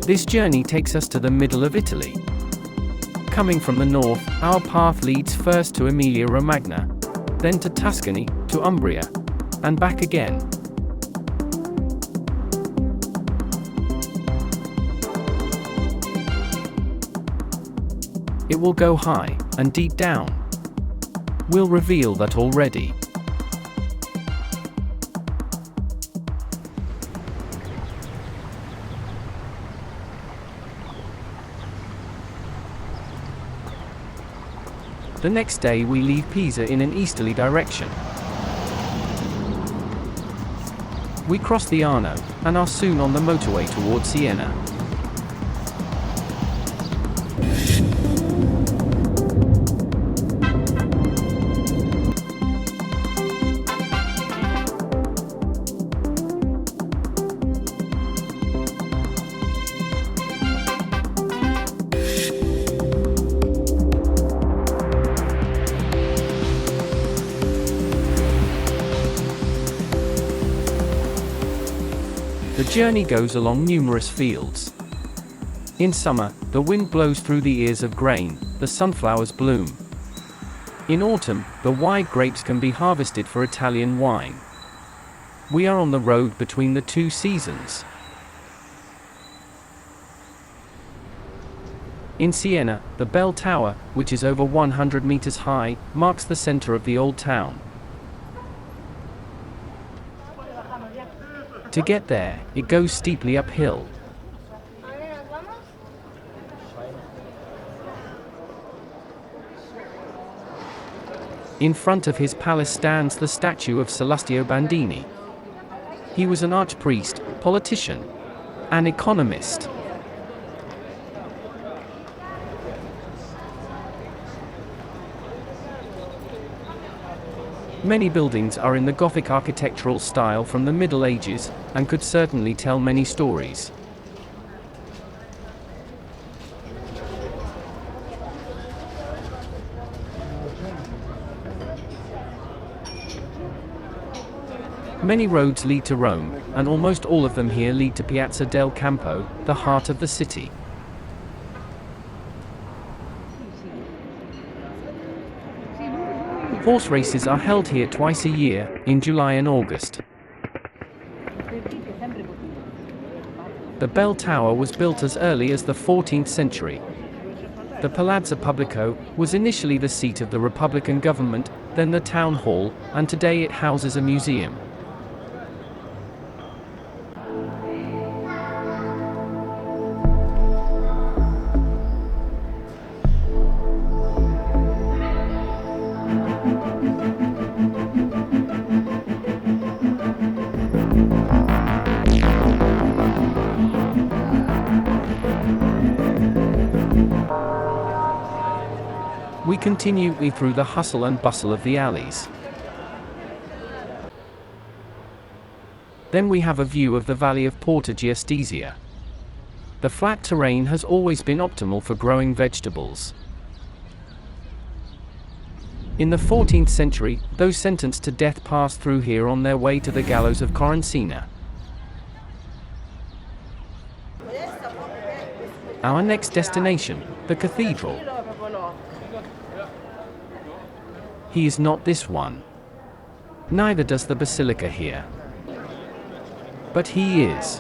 This journey takes us to the middle of Italy. Coming from the north, our path leads first to Emilia-Romagna, then to Tuscany, to Umbria, and back again. It will go high and deep down. We'll reveal that already. The next day we leave Pisa in an easterly direction. We cross the Arno, and are soon on the motorway towards Siena. The journey goes along numerous fields. In summer, the wind blows through the ears of grain, the sunflowers bloom. In autumn, the wide grapes can be harvested for Italian wine. We are on the road between the two seasons. In Siena, the bell tower, which is over 100 meters high, marks the center of the old town. To get there, it goes steeply uphill. In front of his palace stands the statue of Salustio Bandini. He was an archpriest, politician, and economist. Many buildings are in the Gothic architectural style from the Middle Ages, and could certainly tell many stories. Many roads lead to Rome, and almost all of them here lead to Piazza del Campo, the heart of the city. Horse races are held here twice a year, in July and August. The bell tower was built as early as the 14th century. The Palazzo Pubblico was initially the seat of the Republican government, then the town hall, and today it houses a museum. We continue through the hustle and bustle of the alleys. Then we have a view of the valley of Porta Giustizia. The flat terrain has always been optimal for growing vegetables. In the 14th century, those sentenced to death passed through here on their way to the gallows of Siena. Our next destination, the cathedral. He is not this one. Neither does the basilica here. But he is.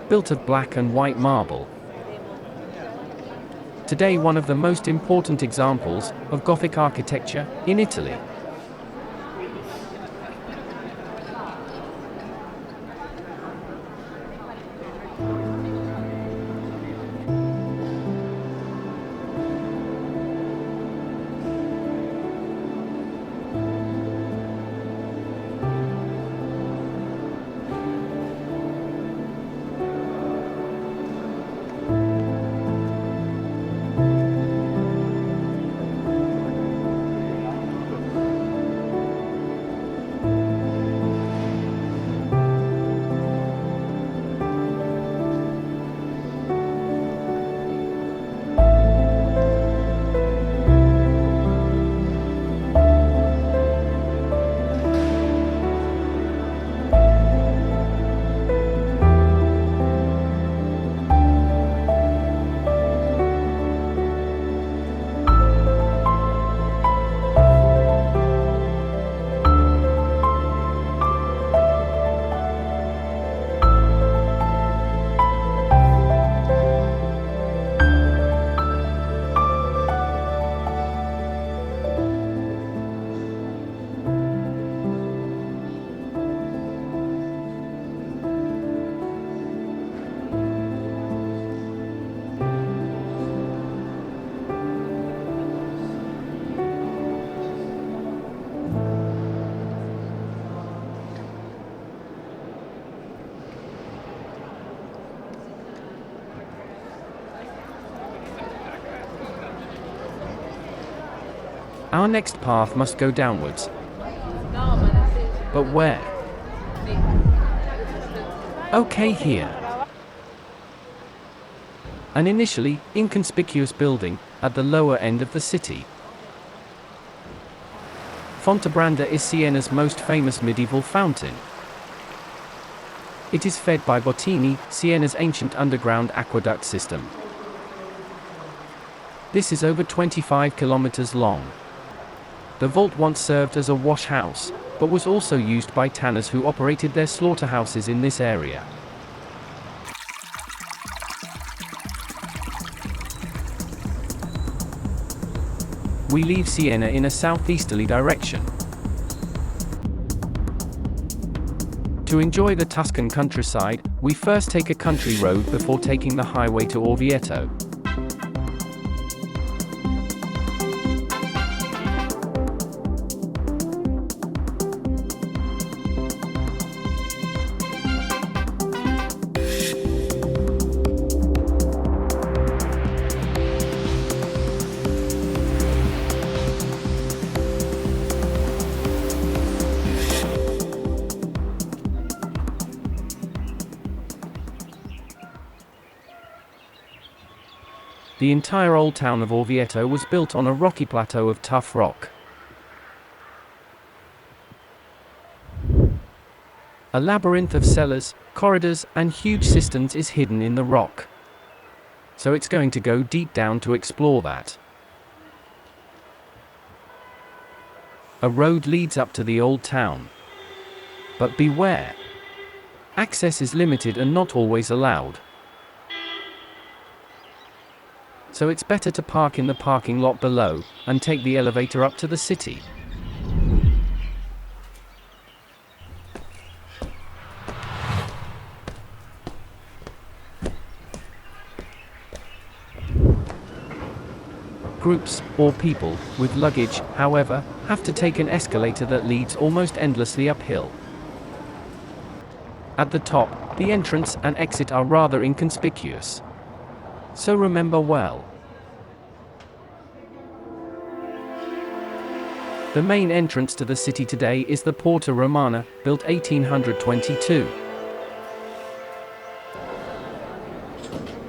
Built of black and white marble. Today one of the most important examples of Gothic architecture in Italy. Our next path must go downwards. But where? Okay, here. An initially inconspicuous building at the lower end of the city. Fontebranda is Siena's most famous medieval fountain. It is fed by Bottini, Siena's ancient underground aqueduct system. This is over 25 kilometers long. The vault once served as a wash house, but was also used by tanners who operated their slaughterhouses in this area. We leave Siena in a southeasterly direction. To enjoy the Tuscan countryside, we first take a country road before taking the highway to Orvieto. The entire old town of Orvieto was built on a rocky plateau of tough rock. A labyrinth of cellars, corridors, and huge cisterns is hidden in the rock. So it's going to go deep down to explore that. A road leads up to the old town. But beware! Access is limited and not always allowed. So it's better to park in the parking lot below, and take the elevator up to the city. Groups, or people, with luggage, however, have to take an escalator that leads almost endlessly uphill. At the top, the entrance and exit are rather inconspicuous. So remember well. The main entrance to the city today is the Porta Romana, built 1822.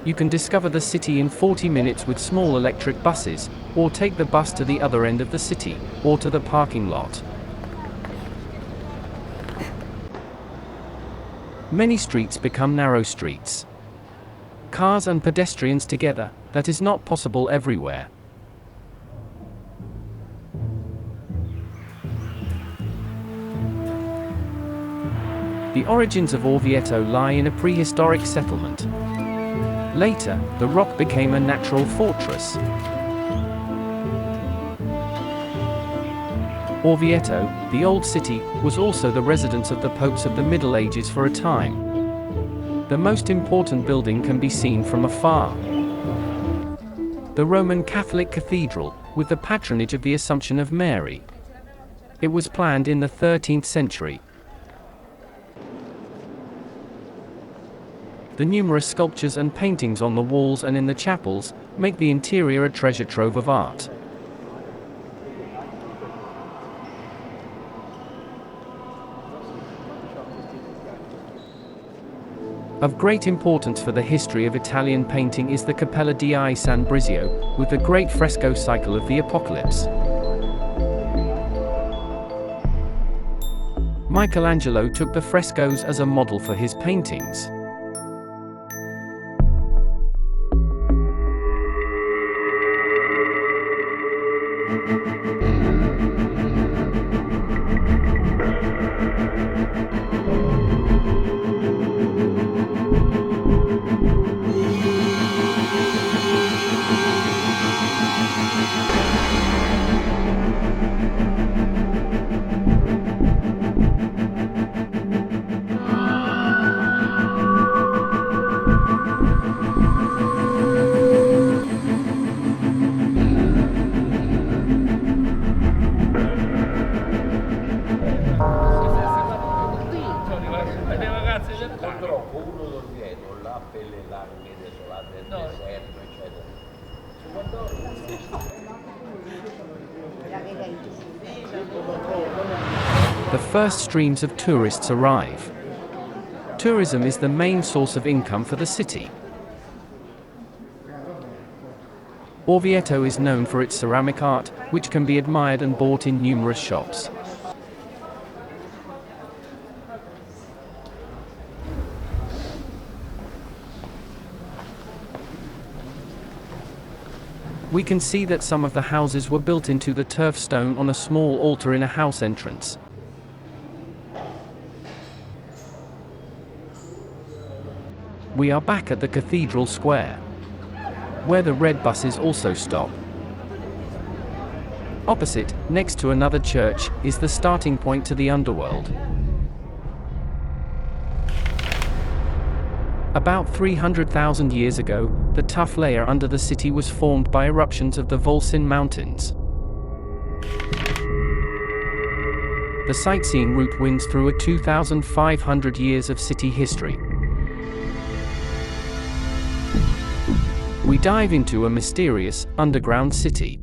You can discover the city in 40 minutes with small electric buses, or take the bus to the other end of the city, or to the parking lot. Many streets become narrow streets. Cars and pedestrians together, that is not possible everywhere. The origins of Orvieto lie in a prehistoric settlement. Later, the rock became a natural fortress. Orvieto, the old city, was also the residence of the popes of the Middle Ages for a time. The most important building can be seen from afar. The Roman Catholic Cathedral, with the patronage of the Assumption of Mary. It was planned in the 13th century. The numerous sculptures and paintings on the walls and in the chapels make the interior a treasure trove of art. Of great importance for the history of Italian painting is the Cappella di San Brizio, with the great fresco cycle of the Apocalypse. Michelangelo took the frescoes as a model for his paintings. Purtroppo uno d'Orvieto, là per le larghe desolate del deserto, eccetera. Su quando The first streams of tourists arrive. Tourism is the main source of income for the city. Orvieto is known for its ceramic art, which can be admired and bought in numerous shops. We can see that some of the houses were built into the turf stone on a small altar in a house entrance. We are back at the cathedral square, where the red buses also stop. Opposite, next to another church, is the starting point to the underworld. About 300,000 years ago, the tough layer under the city was formed by eruptions of the Volsin Mountains. The sightseeing route winds through a 2,500 years of city history. We dive into a mysterious, underground city.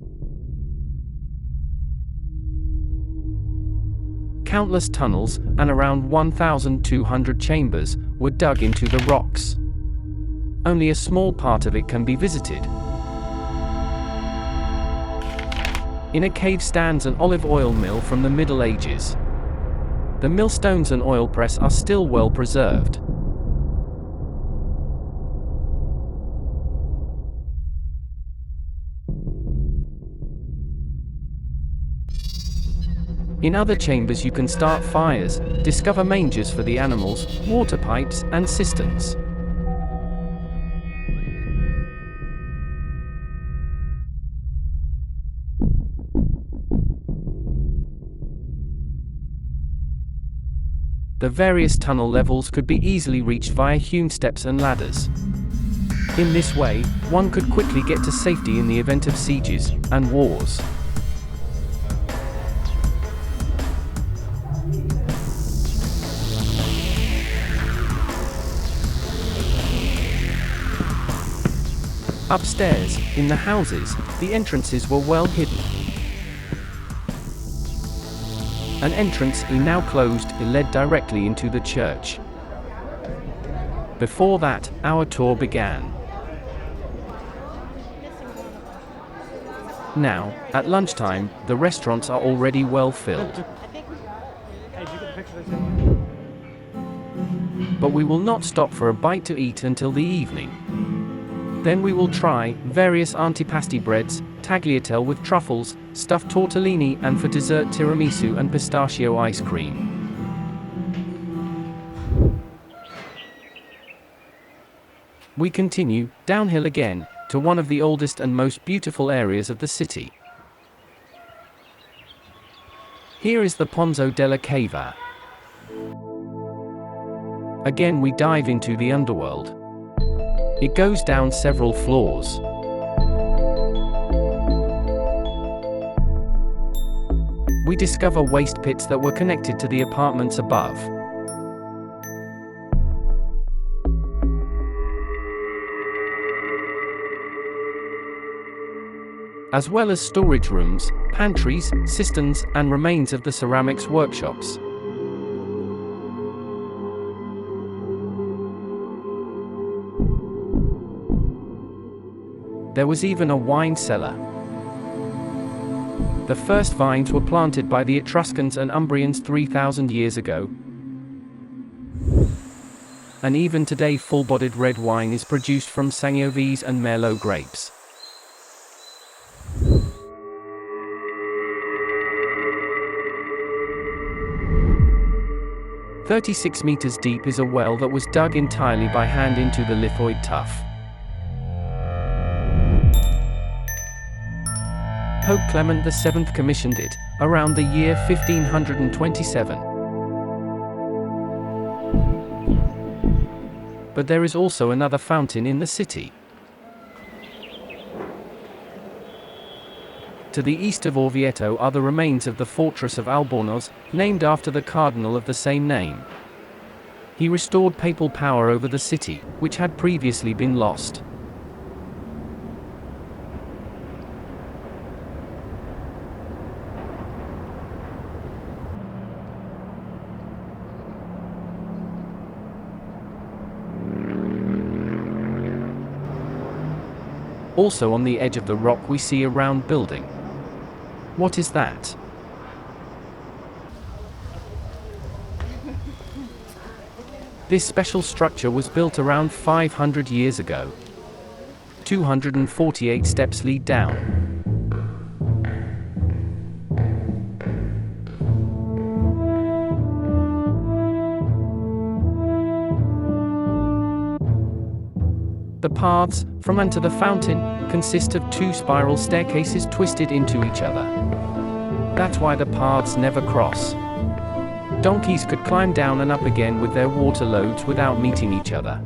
Countless tunnels, and around 1,200 chambers, were dug into the rocks. Only a small part of it can be visited. In a cave stands an olive oil mill from the Middle Ages. The millstones and oil press are still well preserved. In other chambers you can start fires, discover mangers for the animals, water pipes, and cisterns. The various tunnel levels could be easily reached via hewn steps and ladders. In this way, one could quickly get to safety in the event of sieges and wars. Upstairs, in the houses, the entrances were well hidden. An entrance, now closed, led directly into the church. Before that, our tour began. Now, at lunchtime, the restaurants are already well filled. But we will not stop for a bite to eat until the evening. Then we will try various antipasti breads, tagliatelle with truffles, stuffed tortellini, and for dessert tiramisu and pistachio ice cream. We continue, downhill again, to one of the oldest and most beautiful areas of the city. Here is the Ponzo della Cava. Again we dive into the underworld. It goes down several floors. We discover waste pits that were connected to the apartments above. As well as storage rooms, pantries, cisterns, and remains of the ceramics workshops. There was even a wine cellar. The first vines were planted by the Etruscans and Umbrians 3,000 years ago. And even today full-bodied red wine is produced from Sangiovese and Merlot grapes. "36 meters deep is a well that was dug entirely by hand into the lithoid tuff. Pope Clement VII commissioned it, around the year 1527. But there is also another fountain in the city. To the east of Orvieto are the remains of the fortress of Albornoz, named after the cardinal of the same name. He restored papal power over the city, which had previously been lost. Also on the edge of the rock we see a round building. What is that? This special structure was built around 500 years ago. 248 steps lead down. The paths, from and to the fountain, consist of 2 spiral staircases twisted into each other. That's why the paths never cross. Donkeys could climb down and up again with their water loads without meeting each other.